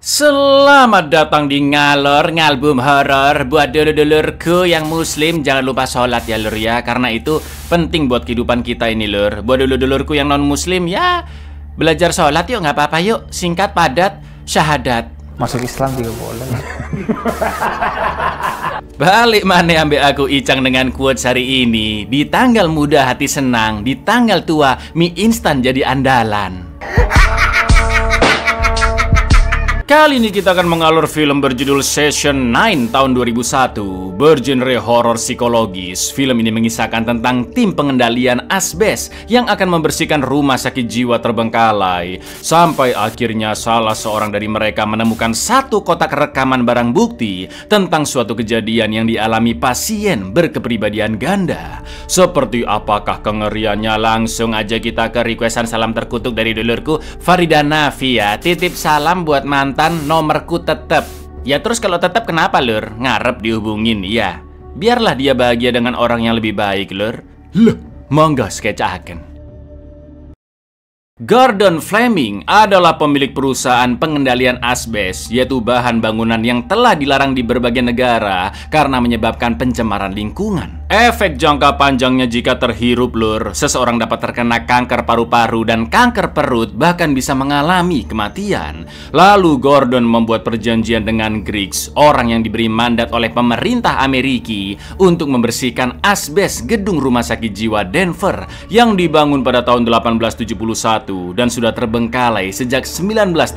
Selamat datang di Ngalor Ngalbum Horor. Buat dulur-dulurku yang muslim, jangan lupa sholat ya lur ya. Karena itu penting buat kehidupan kita ini lur. Buat dulur-dulurku yang non muslim ya, belajar sholat yuk, nggak apa-apa yuk. Singkat, padat, syahadat. Masuk Islam juga boleh. Balik mana ambil aku Icang dengan quotes hari ini. Di tanggal muda hati senang, di tanggal tua mie instan jadi andalan. Kali ini kita akan mengalur film berjudul Session 9 tahun 2001, bergenre horor psikologis. Film ini mengisahkan tentang tim pengendalian asbes yang akan membersihkan rumah sakit jiwa terbengkalai. Sampai akhirnya salah seorang dari mereka menemukan satu kotak rekaman barang bukti tentang suatu kejadian yang dialami pasien berkepribadian ganda. Seperti apakah kengeriannya? Langsung aja kita ke requestan salam terkutuk dari dulurku Farida Nafi ya. Titip salam buat mantan nomorku tetep. Ya terus kalau tetep kenapa lur? Ngarep dihubungin ya. Biarlah dia bahagia dengan orang yang lebih baik lur. Loh, monggo skecahaken. Gordon Fleming adalah pemilik perusahaan pengendalian asbes, yaitu bahan bangunan yang telah dilarang di berbagai negara karena menyebabkan pencemaran lingkungan. Efek jangka panjangnya jika terhirup lur, seseorang dapat terkena kanker paru-paru dan kanker perut, bahkan bisa mengalami kematian. Lalu Gordon membuat perjanjian dengan Griggs, orang yang diberi mandat oleh pemerintah Amerika untuk membersihkan asbes gedung rumah sakit jiwa Denver yang dibangun pada tahun 1871 dan sudah terbengkalai sejak 1985.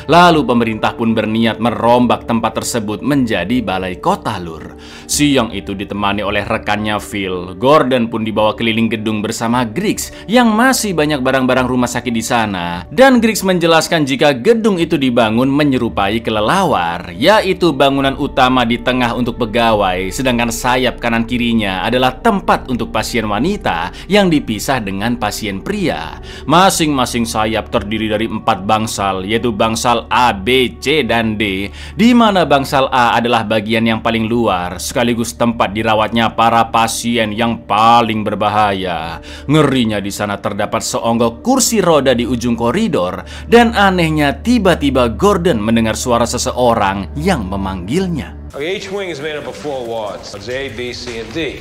Lalu pemerintah pun berniat merombak tempat tersebut menjadi balai kota lur. Siang itu ditemani oleh rekannya Phil, Gordon pun dibawa keliling gedung bersama Griggs yang masih banyak barang-barang rumah sakit di sana. Dan Griggs menjelaskan jika gedung itu dibangun menyerupai kelelawar, yaitu bangunan utama di tengah untuk pegawai, sedangkan sayap kanan kirinya adalah tempat untuk pasien wanita yang dipisah dengan pasien pria. Masing-masing sayap terdiri dari 4 bangsal, yaitu bangsal A, B, C, dan D, di mana bangsal A adalah bagian yang paling luar, sekaligus tempat dirawatnya para pasien yang paling berbahaya. Ngerinya di sana terdapat seonggok kursi roda di ujung koridor, dan anehnya tiba-tiba Gordon mendengar suara seseorang yang memanggilnya. Okay, each wing is made up of 4 wards. A, B, C, and D.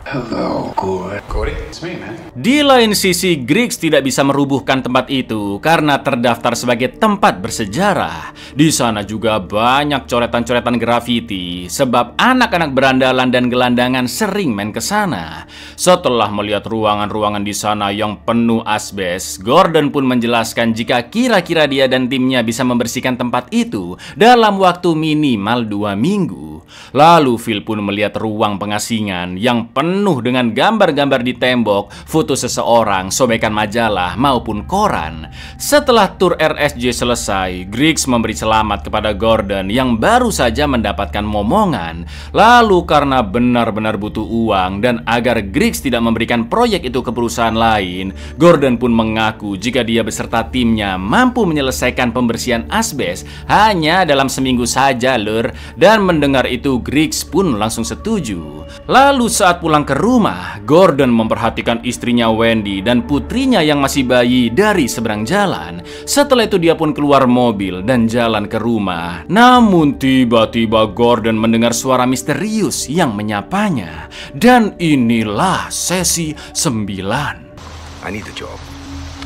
Hello, Gordon. Cody, it's me, man. Di lain sisi, Griggs tidak bisa merubuhkan tempat itu karena terdaftar sebagai tempat bersejarah. Di sana juga banyak coretan-coretan grafiti, sebab anak-anak berandalan dan gelandangan sering main ke sana. Setelah melihat ruangan-ruangan di sana yang penuh asbes, Gordon pun menjelaskan jika kira-kira dia dan timnya bisa membersihkan tempat itu dalam waktu minimal 2 minggu. Lalu Phil pun melihat ruang pengasingan yang penuh dengan gambar-gambar di tembok, foto seseorang, sobekan majalah maupun koran. Setelah tur RSJ selesai, Griggs memberi selamat kepada Gordon yang baru saja mendapatkan momongan. Lalu karena benar-benar butuh uang dan agar Griggs tidak memberikan proyek itu ke perusahaan lain, Gordon pun mengaku jika dia beserta timnya mampu menyelesaikan pembersihan asbes hanya dalam seminggu saja lur. Dan mendengar itu Griggs pun langsung setuju. Lalu saat pulang ke rumah, Gordon memperhatikan istrinya Wendy dan putrinya yang masih bayi dari seberang jalan. Setelah itu dia pun keluar mobil dan jalan ke rumah. Namun tiba-tiba Gordon mendengar suara misterius yang menyapanya. Dan inilah sesi 9. I need the job.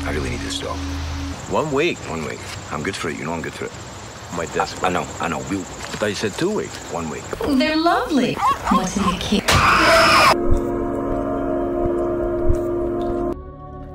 I really need this job. 1 week. 1 week. I'm good for it. You know I'm good for it. My desk. I know. I thought you said 2 weeks. 1 week. They're lovely. What's in the key?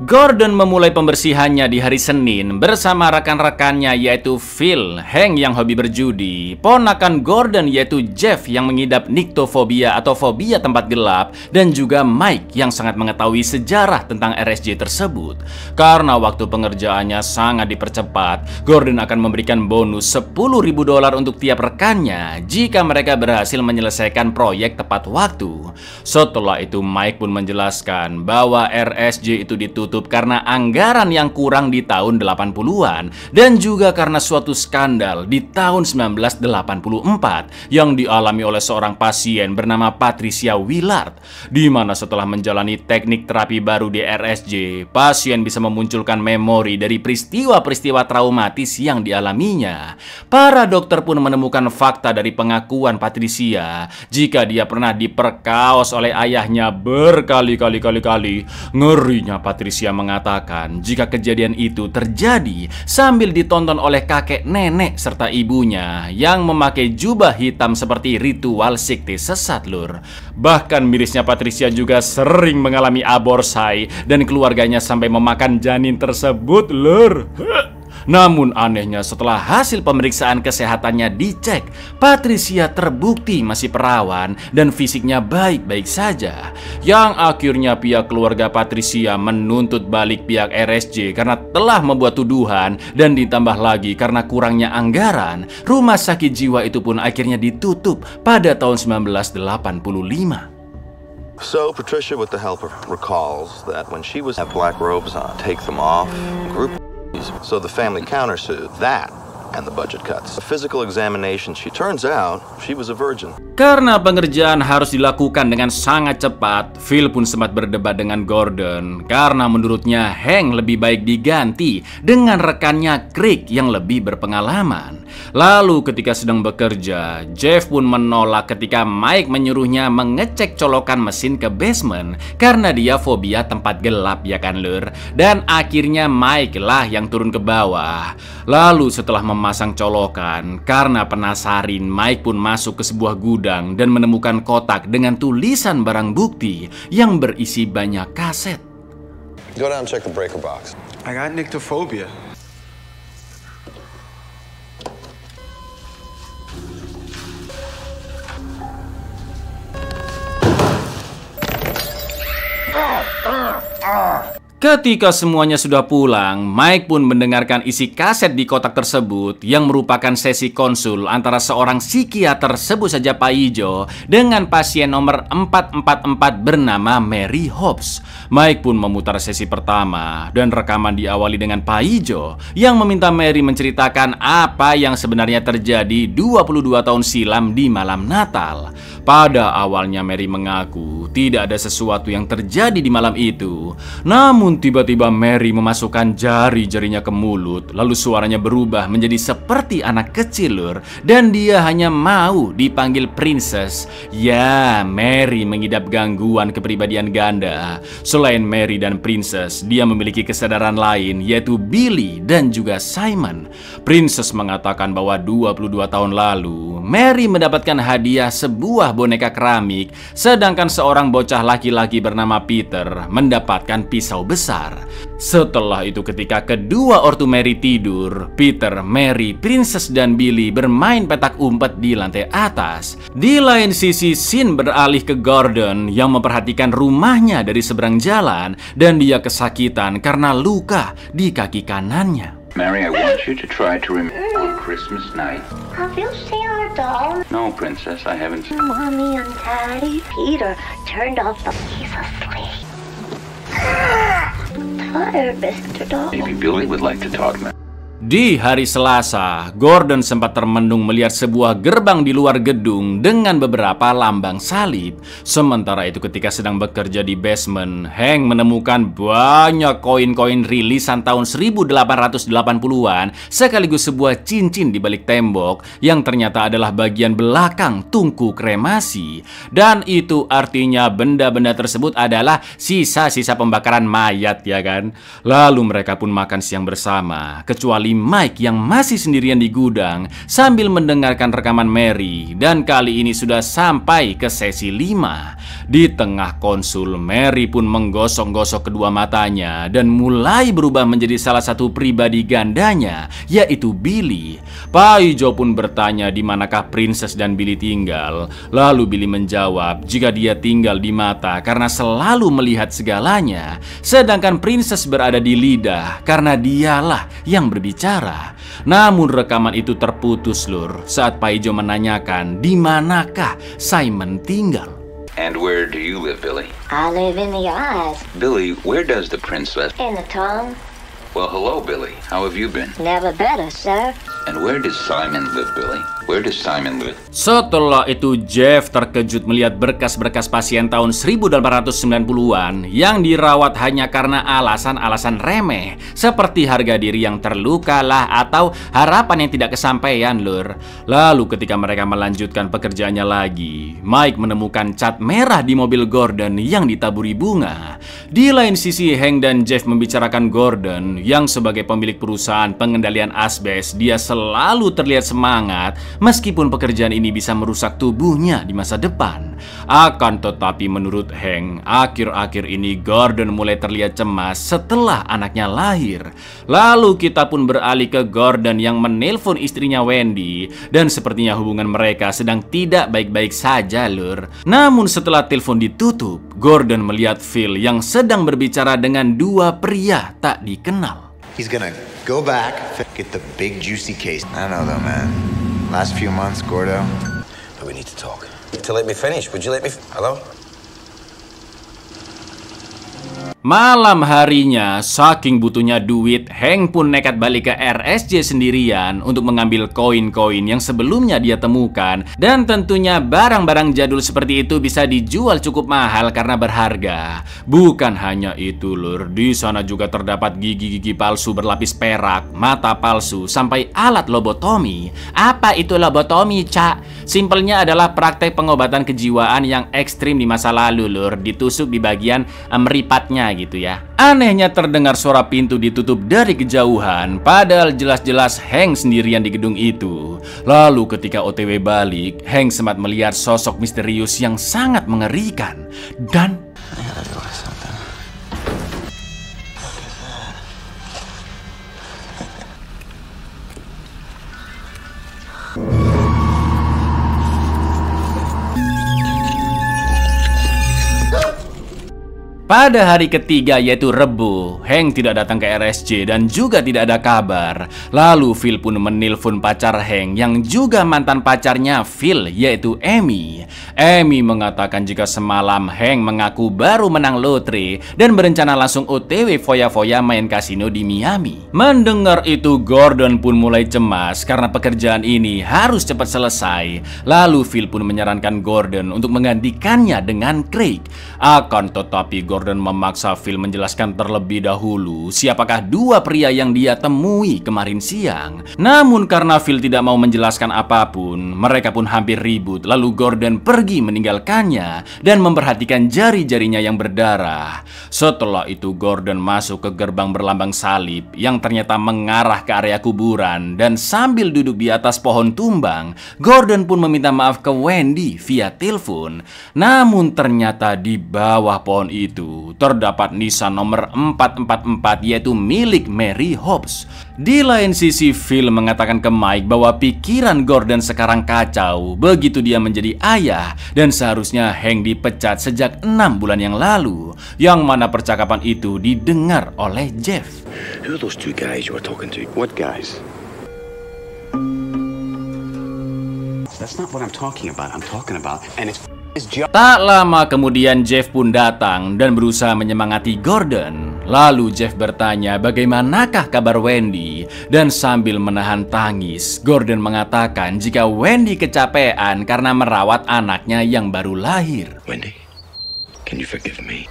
Gordon memulai pembersihannya di hari Senin bersama rekan-rekannya yaitu Phil, Hank yang hobi berjudi, ponakan Gordon yaitu Jeff yang mengidap nyctophobia atau fobia tempat gelap, dan juga Mike yang sangat mengetahui sejarah tentang RSJ tersebut. Karena waktu pengerjaannya sangat dipercepat, Gordon akan memberikan bonus $10.000 untuk tiap rekannya jika mereka berhasil menyelesaikan proyek tepat waktu. Setelah itu Mike pun menjelaskan bahwa RSJ itu ditutup ditutup karena anggaran yang kurang di tahun 80-an dan juga karena suatu skandal di tahun 1984 yang dialami oleh seorang pasien bernama Patricia Willard, di mana setelah menjalani teknik terapi baru di RSJ, pasien bisa memunculkan memori dari peristiwa-peristiwa traumatis yang dialaminya. Para dokter pun menemukan fakta dari pengakuan Patricia jika dia pernah diperkaos oleh ayahnya berkali-kali. Ngerinya Patricia mengatakan jika kejadian itu terjadi sambil ditonton oleh kakek nenek serta ibunya yang memakai jubah hitam seperti ritual sekte sesat, lur. Bahkan mirisnya Patricia juga sering mengalami aborsi dan keluarganya sampai memakan janin tersebut, lur. Namun anehnya setelah hasil pemeriksaan kesehatannya dicek, Patricia terbukti masih perawan dan fisiknya baik-baik saja. Yang akhirnya pihak keluarga Patricia menuntut balik pihak RSJ karena telah membuat tuduhan, dan ditambah lagi karena kurangnya anggaran, rumah sakit jiwa itu pun akhirnya ditutup pada tahun 1985. So Patricia, with the help of recalls that when she was have black robes on, take them off, group. So the family countersued that and the budget cuts. A physical examination, she turns out she was a virgin. Karena pengerjaan harus dilakukan dengan sangat cepat, Phil pun sempat berdebat dengan Gordon karena menurutnya Hank lebih baik diganti dengan rekannya Craig yang lebih berpengalaman. Lalu ketika sedang bekerja, Jeff pun menolak ketika Mike menyuruhnya mengecek colokan mesin ke basement karena dia fobia tempat gelap, ya kan lur. Dan akhirnya Mike lah yang turun ke bawah. Lalu setelah memasang colokan, karena penasaran, Mike pun masuk ke sebuah gudang dan menemukan kotak dengan tulisan barang bukti yang berisi banyak kaset. Go down and check the breaker box. I got nyctophobia. Ketika semuanya sudah pulang, Mike pun mendengarkan isi kaset di kotak tersebut yang merupakan sesi konsul antara seorang psikiater, sebut saja Pak Ijo, dengan pasien nomor 444 bernama Mary Hobbs. Mike pun memutar sesi pertama dan rekaman diawali dengan Pak Ijo yang meminta Mary menceritakan apa yang sebenarnya terjadi 22 tahun silam di malam Natal. Pada awalnya Mary mengaku tidak ada sesuatu yang terjadi di malam itu. Namun tiba-tiba Mary memasukkan jari-jarinya ke mulut, lalu suaranya berubah menjadi seperti anak kecil, lur, dan dia hanya mau dipanggil Princess. Ya, Mary mengidap gangguan kepribadian ganda. Selain Mary dan Princess, dia memiliki kesadaran lain, yaitu Billy dan juga Simon. Princess mengatakan bahwa 22 tahun lalu Mary mendapatkan hadiah sebuah boneka keramik, sedangkan seorang bocah laki-laki bernama Peter mendapatkan pisau besar. Setelah itu ketika kedua ortu Mary tidur, Peter, Mary, Princess, dan Billy bermain petak umpet di lantai atas. Di lain sisi, scene beralih ke Gordon yang memperhatikan rumahnya dari seberang jalan, dan dia kesakitan karena luka di kaki kanannya. Mary, I want you to try to remember on Christmas night. Have you seen our doll? No, Princess, I haven't seen. Mommy and Daddy. Peter turned off the. He's asleep. Tired, Mr. Doll. Maybe Billy would like to talk now. Di hari Selasa, Gordon sempat termenung melihat sebuah gerbang di luar gedung dengan beberapa lambang salib. Sementara itu ketika sedang bekerja di basement, Hank menemukan banyak koin-koin rilisan tahun 1880-an sekaligus sebuah cincin di balik tembok yang ternyata adalah bagian belakang tungku kremasi. Dan itu artinya benda-benda tersebut adalah sisa-sisa pembakaran mayat, ya kan? Lalu mereka pun makan siang bersama, kecuali Mike yang masih sendirian di gudang sambil mendengarkan rekaman Mary, dan kali ini sudah sampai ke sesi 5. Di tengah konsul, Mary pun menggosok-gosok kedua matanya dan mulai berubah menjadi salah satu pribadi gandanya, yaitu Billy. Pak Ijo pun bertanya di manakah Princess dan Billy tinggal. Lalu Billy menjawab jika dia tinggal di mata karena selalu melihat segalanya, sedangkan Princess berada di lidah karena dialah yang berbicara. Namun rekaman itu terputus, lur, saat Pak Ijo menanyakan di manakah Simon tinggal. And where do you live, Billy? I live in the eyes, Billy, where does the princess... in the tongue. Well, hello, Billy. How have you been? Never better, sir. And where does Simon live, Billy? Where does Simon live? Setelah itu Jeff terkejut melihat berkas-berkas pasien tahun 1890-an yang dirawat hanya karena alasan-alasan remeh seperti harga diri yang terluka lah atau harapan yang tidak kesampaian lur. Lalu ketika mereka melanjutkan pekerjaannya lagi, Mike menemukan cat merah di mobil Gordon yang ditaburi bunga. Di lain sisi Hank dan Jeff membicarakan Gordon yang sebagai pemilik perusahaan pengendalian asbes, dia selalu terlihat semangat meskipun pekerjaan ini bisa merusak tubuhnya di masa depan. Akan tetapi menurut Hank, akhir-akhir ini Gordon mulai terlihat cemas setelah anaknya lahir. Lalu kita pun beralih ke Gordon yang menelpon istrinya Wendy, dan sepertinya hubungan mereka sedang tidak baik-baik saja lur. Namun setelah telepon ditutup, Gordon melihat Phil yang sedang berbicara dengan dua pria tak dikenal. He's gonna go back, get the big juicy case. I don't know though, man. Last few months, Gordo. We need to talk. To let me finish. Would you let me... Hello? Malam harinya, saking butuhnya duit, Hank pun nekat balik ke RSJ sendirian untuk mengambil koin-koin yang sebelumnya dia temukan. Dan tentunya barang-barang jadul seperti itu bisa dijual cukup mahal karena berharga. Bukan hanya itu lur, di sana juga terdapat gigi-gigi palsu berlapis perak, mata palsu, sampai alat lobotomi. Apa itu lobotomi, Cak? Simpelnya adalah praktek pengobatan kejiwaan yang ekstrim di masa lalu lur, ditusuk di bagian meripatnya gitu ya. Anehnya terdengar suara pintu ditutup dari kejauhan, padahal jelas-jelas Hank sendirian di gedung itu. Lalu ketika OTW balik, Hank sempat melihat sosok misterius yang sangat mengerikan. Dan pada hari ketiga yaitu Rebu, Hank tidak datang ke RSJ dan juga tidak ada kabar. Lalu Phil pun menelpon pacar Hank yang juga mantan pacarnya Phil yaitu Amy. Amy mengatakan jika semalam Hank mengaku baru menang lotre dan berencana langsung OTW foya-foya main kasino di Miami. Mendengar itu Gordon pun mulai cemas karena pekerjaan ini harus cepat selesai. Lalu Phil pun menyarankan Gordon untuk menggantikannya dengan Craig. Akan tetapi Gordon memaksa Phil menjelaskan terlebih dahulu siapakah dua pria yang dia temui kemarin siang. Namun karena Phil tidak mau menjelaskan apapun, mereka pun hampir ribut. Lalu Gordon pergi meninggalkannya dan memperhatikan jari-jarinya yang berdarah. Setelah itu Gordon masuk ke gerbang berlambang salib yang ternyata mengarah ke area kuburan, dan sambil duduk di atas pohon tumbang, Gordon pun meminta maaf ke Wendy via telepon. Namun ternyata di bawah pohon itu terdapat nisan nomor 444 yaitu milik Mary Hobbs. Di lain sisi Phil mengatakan ke Mike bahwa pikiran Gordon sekarang kacau begitu dia menjadi ayah, dan seharusnya Hank dipecat sejak 6 bulan yang lalu. Yang mana percakapan itu didengar oleh Jeff. Who are those two guys you were talking to? What guys? That's not what I'm talking about. I'm talking about, and it's Tak lama kemudian Jeff pun datang dan berusaha menyemangati Gordon. Lalu Jeff bertanya bagaimanakah kabar Wendy, dan sambil menahan tangis, Gordon mengatakan jika Wendy kecapean karena merawat anaknya yang baru lahir. Wendy, can you forgive me?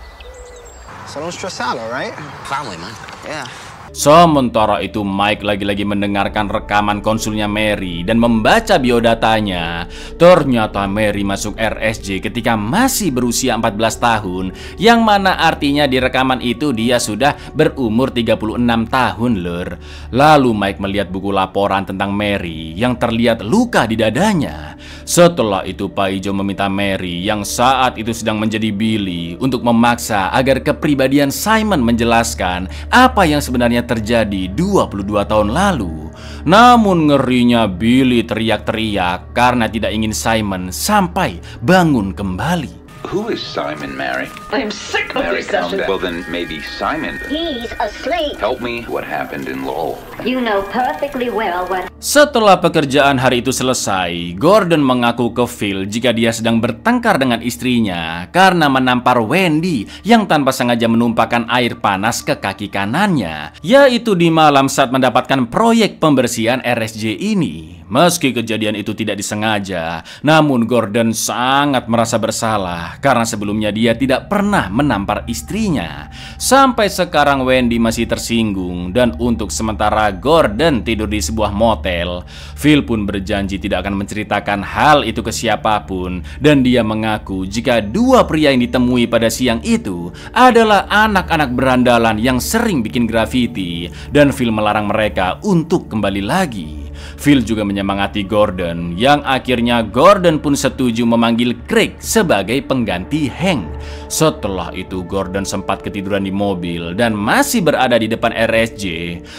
So don't stress out, alright? family, man. Yeah. Sementara itu Mike lagi-lagi mendengarkan rekaman konsulnya Mary dan membaca biodatanya. Ternyata Mary masuk RSJ ketika masih berusia 14 tahun, yang mana artinya di rekaman itu dia sudah berumur 36 tahun lur. Lalu Mike melihat buku laporan tentang Mary yang terlihat luka di dadanya. Setelah itu Pak Ijo meminta Mary yang saat itu sedang menjadi Billy untuk memaksa agar kepribadian Simon menjelaskan apa yang sebenarnya terjadi 22 tahun lalu. Namun ngerinya Billy teriak-teriak karena tidak ingin Simon sampai bangun kembali. Who is Simon, Mary? I'm sick of Mary, this calm session. down. Well, then maybe Simon. He's asleep. Help me. What happened in Lowell? You know perfectly well what Setelah pekerjaan hari itu selesai, Gordon mengaku ke Phil jika dia sedang bertengkar dengan istrinya karena menampar Wendy yang tanpa sengaja menumpahkan air panas ke kaki kanannya, yaitu di malam saat mendapatkan proyek pembersihan RSJ ini. Meski kejadian itu tidak disengaja, namun Gordon sangat merasa bersalah karena sebelumnya dia tidak pernah menampar istrinya. Sampai sekarang Wendy masih tersinggung dan untuk sementara Gordon tidur di sebuah motel. Phil pun berjanji tidak akan menceritakan hal itu ke siapapun dan dia mengaku jika dua pria yang ditemui pada siang itu adalah anak-anak berandalan yang sering bikin grafiti dan Phil melarang mereka untuk kembali lagi. Phil juga menyemangati Gordon yang akhirnya Gordon pun setuju memanggil Craig sebagai pengganti Hank. Setelah itu Gordon sempat ketiduran di mobil dan masih berada di depan RSJ.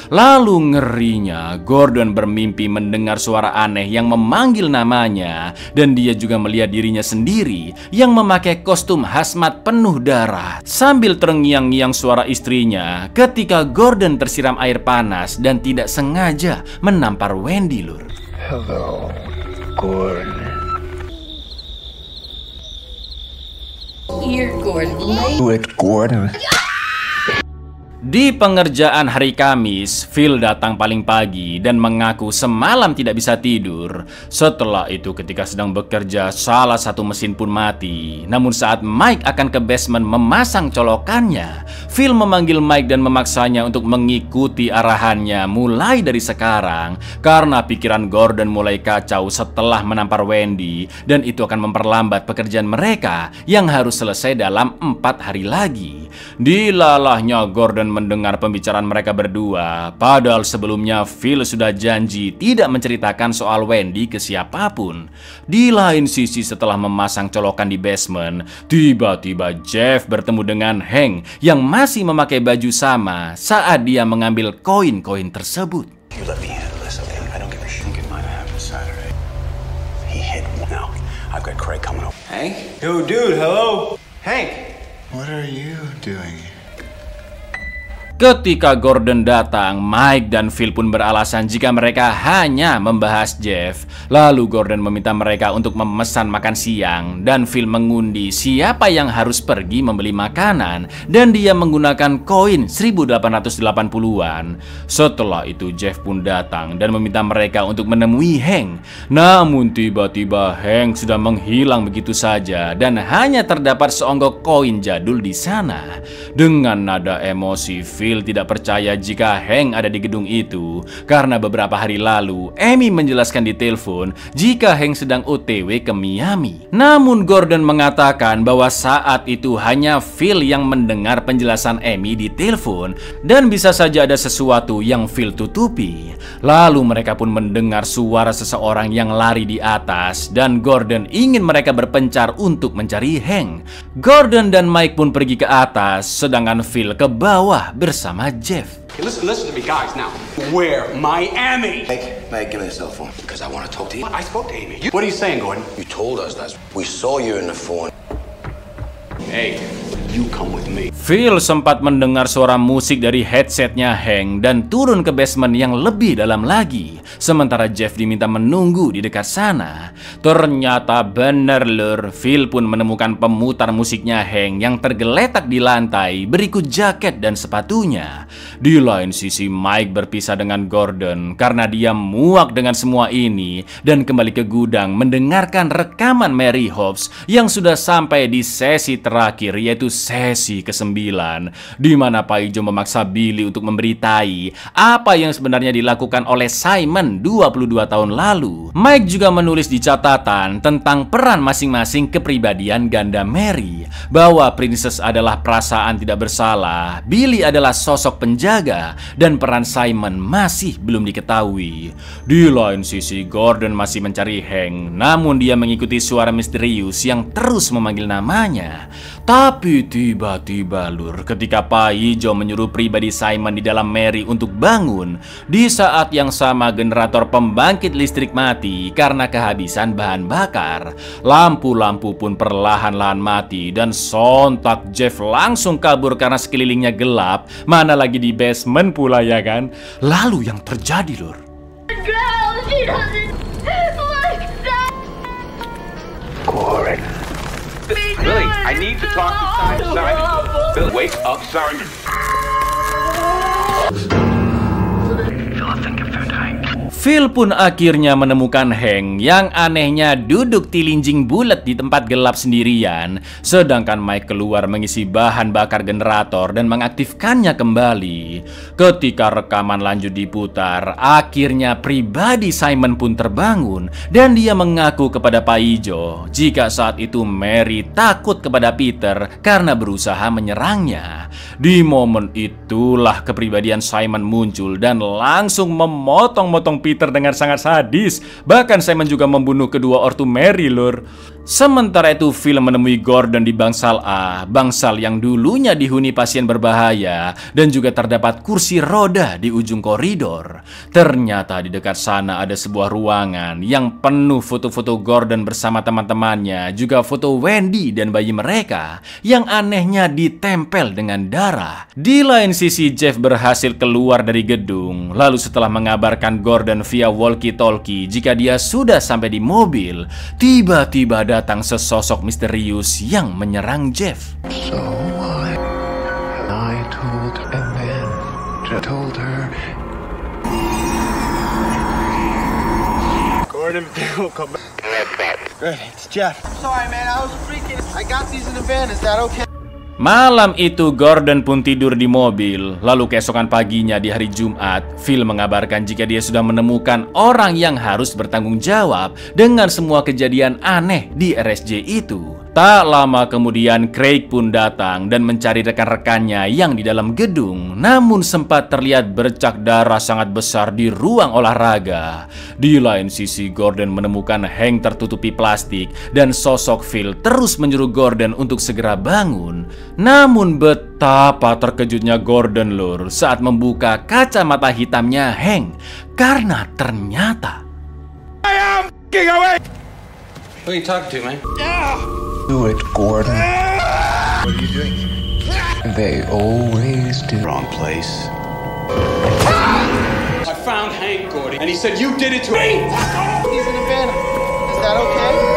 Lalu ngerinya Gordon bermimpi mendengar suara aneh yang memanggil namanya dan dia juga melihat dirinya sendiri yang memakai kostum hazmat penuh darah sambil terngiang-ngiang suara istrinya ketika Gordon tersiram air panas dan tidak sengaja menampar Wendy, lur. Hello, Gordon. Here, Gordon. Do it, Gordon. Di pengerjaan hari Kamis, Phil datang paling pagi dan mengaku semalam tidak bisa tidur. Setelah itu ketika sedang bekerja, salah satu mesin pun mati. Namun saat Mike akan ke basement memasang colokannya, Phil memanggil Mike dan memaksanya untuk mengikuti arahannya mulai dari sekarang. Karena pikiran Gordon mulai kacau setelah menampar Wendy dan itu akan memperlambat pekerjaan mereka yang harus selesai dalam 4 hari lagi. Dilalahnya Gordon mendengar pembicaraan mereka berdua, padahal sebelumnya Phil sudah janji tidak menceritakan soal Wendy ke siapapun. Di lain sisi setelah memasang colokan di basement, tiba-tiba Jeff bertemu dengan Hank yang masih memakai baju sama saat dia mengambil koin-koin tersebut. You let me handle this, okay? I don't give a shit. It might have happened Saturday. He hit now. I've got Craig coming over. Hank? Yo, dude, hello. Hank. What are you doing? Ketika Gordon datang, Mike dan Phil pun beralasan jika mereka hanya membahas Jeff. Lalu Gordon meminta mereka untuk memesan makan siang dan Phil mengundi siapa yang harus pergi membeli makanan dan dia menggunakan koin 1880-an. Setelah itu Jeff pun datang dan meminta mereka untuk menemui Hank. Namun tiba-tiba Hank sudah menghilang begitu saja dan hanya terdapat seonggok koin jadul di sana. Dengan nada emosi, Phil tidak percaya jika Hank ada di gedung itu karena beberapa hari lalu Amy menjelaskan di telepon jika Hank sedang OTW ke Miami. Namun Gordon mengatakan bahwa saat itu hanya Phil yang mendengar penjelasan Amy di telepon dan bisa saja ada sesuatu yang Phil tutupi. Lalu mereka pun mendengar suara seseorang yang lari di atas dan Gordon ingin mereka berpencar untuk mencari Hank. Gordon dan Mike pun pergi ke atas sedangkan Phil ke bawah bersama Jeff. Okay, listen to me, guys. Now, where Miami? Mike, give me the cell phone. Because I want to talk to you. I spoke to Amy. What are you saying, Gordon? You told us that. We saw you in the phone. Hey, you come with me. Phil sempat mendengar suara musik dari headsetnya Hank dan turun ke basement yang lebih dalam lagi. Sementara Jeff diminta menunggu di dekat sana. Ternyata bener lur, Phil pun menemukan pemutar musiknya Hank yang tergeletak di lantai berikut jaket dan sepatunya. Di lain sisi Mike berpisah dengan Gordon karena dia muak dengan semua ini dan kembali ke gudang mendengarkan rekaman Mary Hobbs yang sudah sampai di sesi terakhir, yaitu sesi ke-9, di mana Pak Ijo memaksa Billy untuk memberitai apa yang sebenarnya dilakukan oleh Simon 22 tahun lalu. Mike juga menulis di catatan tentang peran masing-masing kepribadian ganda Mary, bahwa Princess adalah perasaan tidak bersalah, Billy adalah sosok penjaga, dan peran Simon masih belum diketahui. Di lain sisi Gordon masih mencari Hank, namun dia mengikuti suara misterius yang terus memanggil namanya. Tapi tiba-tiba lur, ketika Pak Ijo menyuruh pribadi Simon di dalam Mary untuk bangun, di saat yang sama generator pembangkit listrik mati karena kehabisan bahan bakar. Lampu-lampu pun perlahan-lahan mati dan sontak Jeff langsung kabur karena sekelilingnya gelap, mana lagi di basement pula ya kan. Lalu yang terjadi lur, Girl, Billy, I need to talk to Simon. Billy, wake up, Simon. Phil pun akhirnya menemukan Hank yang anehnya duduk tilinjing bulat di tempat gelap sendirian, sedangkan Mike keluar mengisi bahan bakar generator dan mengaktifkannya kembali. Ketika rekaman lanjut diputar, akhirnya pribadi Simon pun terbangun dan dia mengaku kepada Pak Ijo jika saat itu Mary takut kepada Peter karena berusaha menyerangnya. Di momen itulah kepribadian Simon muncul dan langsung memotong-motong Peter dengan sangat sadis. Bahkan Simon juga membunuh kedua ortu Mary, lur. Sementara itu Phil menemui Gordon di bangsal A, bangsal yang dulunya dihuni pasien berbahaya dan juga terdapat kursi roda di ujung koridor. Ternyata di dekat sana ada sebuah ruangan yang penuh foto-foto Gordon bersama teman-temannya, juga foto Wendy dan bayi mereka yang anehnya ditempel dengan darah. Di lain sisi Jeff berhasil keluar dari gedung, lalu setelah mengabarkan Gordon via walkie-talkie jika dia sudah sampai di mobil, tiba-tiba datang sesosok misterius yang menyerang Jeff. So I told and then told her. Gordon, come back. Good, it's Jeff. Sorry, man, I was freaking. I got these in the van. Is that okay? Malam itu Gordon pun tidur di mobil. Lalu keesokan paginya di hari Jumat, Phil mengabarkan jika dia sudah menemukan orang yang harus bertanggung jawab dengan semua kejadian aneh di RSJ itu. Tak lama kemudian Craig pun datang dan mencari rekan-rekannya yang di dalam gedung. Namun sempat terlihat bercak darah sangat besar di ruang olahraga. Di lain sisi Gordon menemukan Hank tertutupi plastik dan sosok Phil terus menyuruh Gordon untuk segera bangun. Namun betapa terkejutnya Gordon, lur, saat membuka kacamata hitamnya Hank, karena ternyata I am getting away. Who are you talking to, man? Do it, Gordon. What are you doing? They always do. Wrong place. I found Hank, Gordy, and he said you did it to me. He's in the van. Is that okay?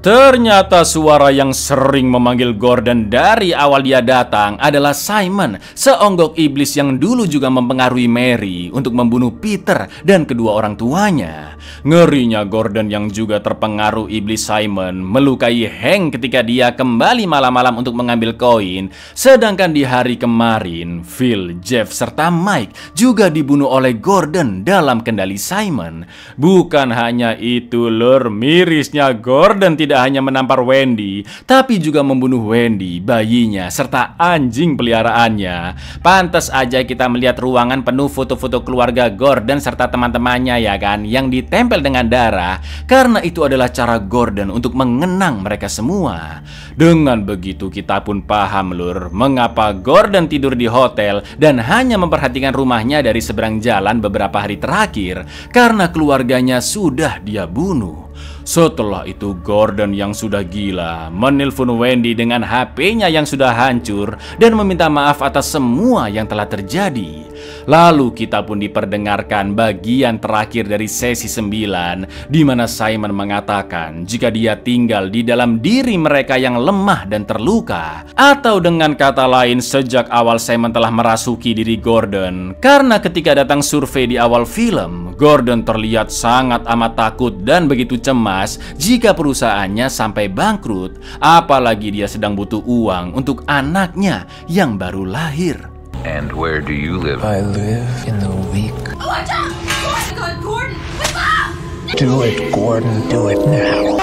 ternyata suara yang sering memanggil Gordon dari awal dia datang adalah Simon, seonggok iblis yang dulu juga mempengaruhi Mary untuk membunuh Peter dan kedua orang tuanya. Ngerinya Gordon yang juga terpengaruh iblis Simon melukai Hank ketika dia kembali malam-malam untuk mengambil koin. Sedangkan di hari kemarin, Phil, Jeff, serta Mike juga dibunuh oleh Gordon dalam kendali Simon. Bukan hanya itu lur, mirisnya Gordon tidak hanya menampar Wendy, tapi juga membunuh Wendy, bayinya, serta anjing peliharaannya. Pantas aja kita melihat ruangan penuh foto-foto keluarga Gordon serta teman-temannya ya kan, yang ditempel dengan darah, karena itu adalah cara Gordon untuk mengenang mereka semua. Dengan begitu kita pun paham lur, mengapa Gordon tidur di hotel dan hanya memperhatikan rumahnya dari seberang jalan beberapa hari terakhir, karena keluarganya sudah dia bunuh. Setelah itu Gordon yang sudah gila menelpon Wendy dengan HP-nya yang sudah hancur dan meminta maaf atas semua yang telah terjadi. Lalu kita pun diperdengarkan bagian terakhir dari sesi 9, di mana Simon mengatakan jika dia tinggal di dalam diri mereka yang lemah dan terluka. Atau dengan kata lain, sejak awal Simon telah merasuki diri Gordon, karena ketika datang survei di awal film, Gordon terlihat sangat amat takut dan begitu cemas jika perusahaannya sampai bangkrut, apalagi dia sedang butuh uang untuk anaknya yang baru lahir. And where do you live? I live in the weak. Watch out! Oh my God, Gordon! Stop! Do it, Gordon. Do it now.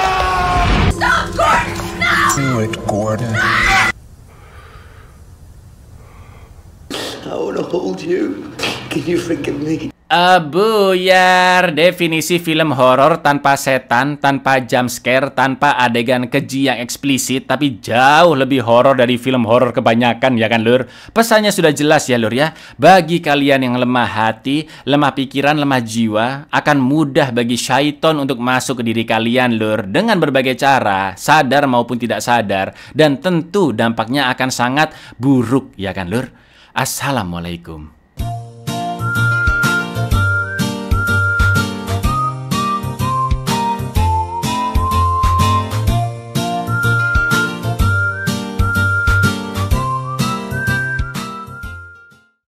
Stop, Gordon! No! Do it, Gordon. I want to hold you. Can you forgive me? Buyar, definisi film horor tanpa setan, tanpa jump scare, tanpa adegan keji yang eksplisit, tapi jauh lebih horor dari film horor kebanyakan ya kan lur. Pesannya sudah jelas ya lur ya. Bagi kalian yang lemah hati, lemah pikiran, lemah jiwa, akan mudah bagi syaiton untuk masuk ke diri kalian lur, dengan berbagai cara, sadar maupun tidak sadar, dan tentu dampaknya akan sangat buruk ya kan lur. Assalamualaikum.